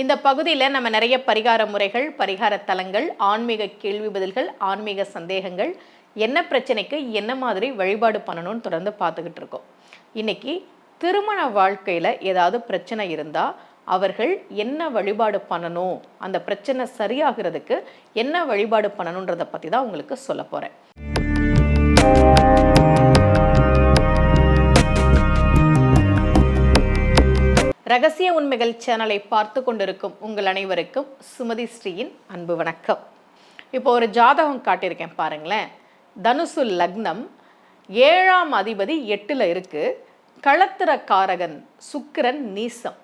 இந்த பகுதியில் நம்ம நிறைய பரிகார முறைகள், பரிகார தலங்கள், ஆன்மீக கேள்வி பதில்கள், ஆன்மீக சந்தேகங்கள், என்ன பிரச்சனைக்கு என்ன மாதிரி வழிபாடு பண்ணணும்னு தொடர்ந்து பார்த்துக்கிட்டு இருக்கோம். இன்னைக்கு திருமண வாழ்க்கையில் ஏதாவது பிரச்சனை இருந்தால் அவர்கள் என்ன வழிபாடு பண்ணணும், அந்த பிரச்சனை சரியாகிறதுக்கு என்ன வழிபாடு பண்ணணுன்றதை பற்றி தான் உங்களுக்கு சொல்ல போகிறேன். ரகசிய உண்மைகள் சேனலை பார்த்து கொண்டிருக்கும் உங்கள் அனைவருக்கும் சுமதி ஸ்ரீயின் அன்பு வணக்கம். இப்போ ஒரு ஜாதகம் காட்டியிருக்கேன் பாருங்களேன். தனுசு லக்னம், 7ஆம் அதிபதி 8ல் இருக்கு, களத்திரக்காரகன் சுக்கிரன் நீசம்.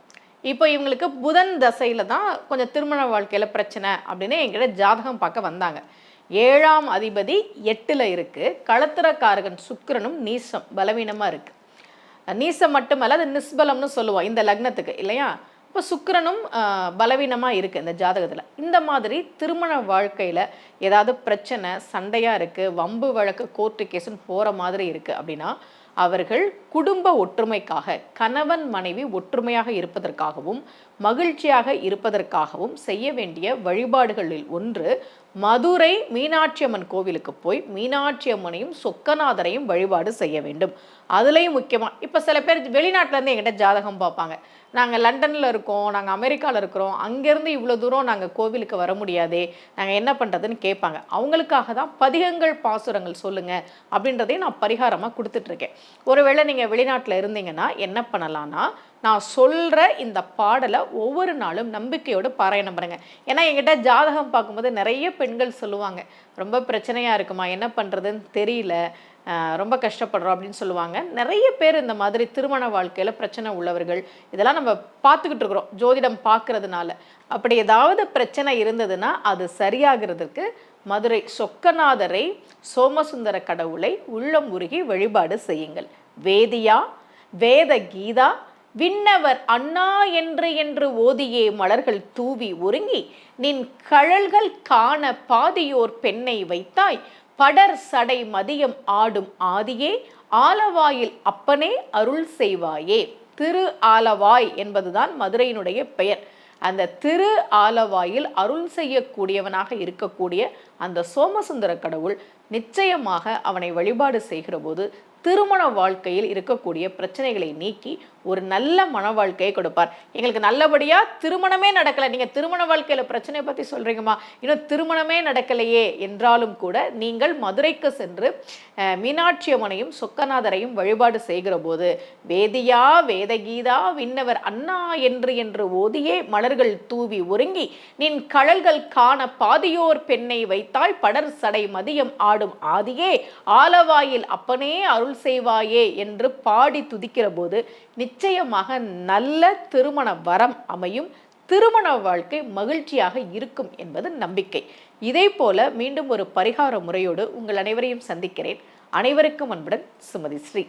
இப்போ இவங்களுக்கு புதன் தசையில் தான் கொஞ்சம் திருமண வாழ்க்கையில் பிரச்சனை அப்படின்னு என்கிட்ட ஜாதகம் பார்க்க வந்தாங்க. 7ஆம் அதிபதி 8ல் இருக்கு, களத்திரக்காரகன் சுக்கிரனும் நீசம் பலவீனமாக இருக்கு. நீசம் மட்டுமல்ல, அது நிஸ்பலம்னு சொல்லுவோம் இந்த லக்னத்துக்கு இல்லையா. இப்போ சுக்கிரனும் பலவீனமாக இருக்குது இந்த ஜாதகத்தில். இந்த மாதிரி திருமண வாழ்க்கையில் ஏதாவது பிரச்சனை, சண்டையாக இருக்குது, வம்பு வழக்கு, கோர்ட்டு கேஸுன்னு போகிற மாதிரி இருக்குது அப்படின்னா அவர்கள் குடும்ப ஒற்றுமைக்காக, கணவன் மனைவி ஒற்றுமையாக இருப்பதற்காகவும் மகிழ்ச்சியாக இருப்பதற்காகவும் செய்ய வேண்டிய வழிபாடுகளில் ஒன்று, மதுரை மீனாட்சி அம்மன் கோவிலுக்கு போய் மீனாட்சி அம்மனையும் சொக்கநாதரையும் வழிபாடு செய்ய வேண்டும். அதுலேயும் முக்கியமாக இப்போ சில பேர் வெளிநாட்டிலேருந்து என்கிட்ட ஜாதகம் பார்ப்பாங்க. நாங்கள் லண்டனில் இருக்கோம், நாங்கள் அமெரிக்காவில் இருக்கிறோம், அங்கேருந்து இவ்வளோ தூரம் நாங்கள் கோவிலுக்கு வர முடியாதே, நாங்கள் என்ன பண்ணுறதுன்னு கேட்பாங்க. அவங்களுக்காக தான் பதிகங்கள், பாசுரங்கள் சொல்லுங்கள் அப்படின்றதையும் நான் பரிகாரமாக கொடுத்துட்ருக்கேன். ஒருவேளை நீங்கள் வெளிநாட்டில் இருந்தீங்கன்னா என்ன பண்ணலான்னா, நான் சொல்கிற இந்த பாடலை ஒவ்வொரு நாளும் நம்பிக்கையோடு பாராயணம் பண்ணுங்க. ஏன்னா என்கிட்ட ஜாதகம் பார்க்கும்போது நிறைய பெண்கள் சொல்லுவாங்க, ரொம்ப பிரச்சனையாக இருக்குமா, என்ன பண்ணுறதுன்னு தெரியல, ரொம்ப கஷ்டப்படுறோம் அப்படின்னு சொல்லுவாங்க. நிறைய பேர் இந்த மாதிரி திருமண வாழ்க்கையில் பிரச்சனை உள்ளவர்கள் இதெல்லாம் நம்ம பார்த்துக்கிட்டு இருக்கிறோம் ஜோதிடம் பார்க்கறதுனால. அப்படி ஏதாவது பிரச்சனை இருந்ததுன்னா அது சரியாகிறதுக்கு மதுரை சொக்கநாதரை, சோமசுந்தர கடவுளை உள்ளம் உருகி வழிபாடு செய்யுங்கள். வேதியா, வேத கீதா, விண்ணவர் அண்ணா என்று ஓதியே மலர்கள் தூவி ஒருங்கி நின் கழல்கள் காண பாதியோர் பெண்ணை வைத்தாய், படர் சடை மதியம் ஆடும் ஆதியே, ஆலவாயில் அப்பனே அருள் செய்வாயே. திரு ஆலவாய் என்பதுதான் மதுரையினுடைய பெயர். அந்த திரு ஆலவாயில் அருள் செய்யக்கூடியவனாக இருக்கக்கூடிய அந்த சோமசுந்தர கடவுள் நிச்சயமாக அவனை வழிபாடு செய்கிற போது திருமண வாழ்க்கையில் இருக்கக்கூடிய பிரச்சனைகளை நீக்கி ஒரு நல்ல மன வாழ்க்கையை கொடுப்பார். எங்களுக்கு நல்லபடியாக திருமணமே நடக்கலை, நீங்கள் திருமண வாழ்க்கையில் பிரச்சனையை பற்றி சொல்கிறீங்கம்மா, இன்னும் திருமணமே நடக்கலையே என்றாலும் கூட நீங்கள் மதுரைக்கு சென்று மீனாட்சி அம்மனையும் சொக்கநாதரையும் வழிபாடு செய்கிற போது வேதியா, வேதகீதா, விண்ணவர் அண்ணா என்று ஓதியே மலர்கள் தூவி ஒருங்கி நின் கழல்கள் காண பாதியோர் பெண்ணை வைத்தாய், படர் சடை மதியம் ஆடும் ஆதியே, ஆலவாயில் அப்பனே அருள் செய்வாயே என்று பாடி துதிக்கிற போது நிச்சயமாக நல்ல திருமண வரம் அமையும், திருமண வாழ்க்கை மகிழ்ச்சியாக இருக்கும் என்பது நம்பிக்கை. இதே போல மீண்டும் ஒரு பரிகார முறையோடு உங்கள் அனைவரையும் சந்திக்கிறேன். அனைவருக்கும் அன்புடன் சுமதி ஸ்ரீ.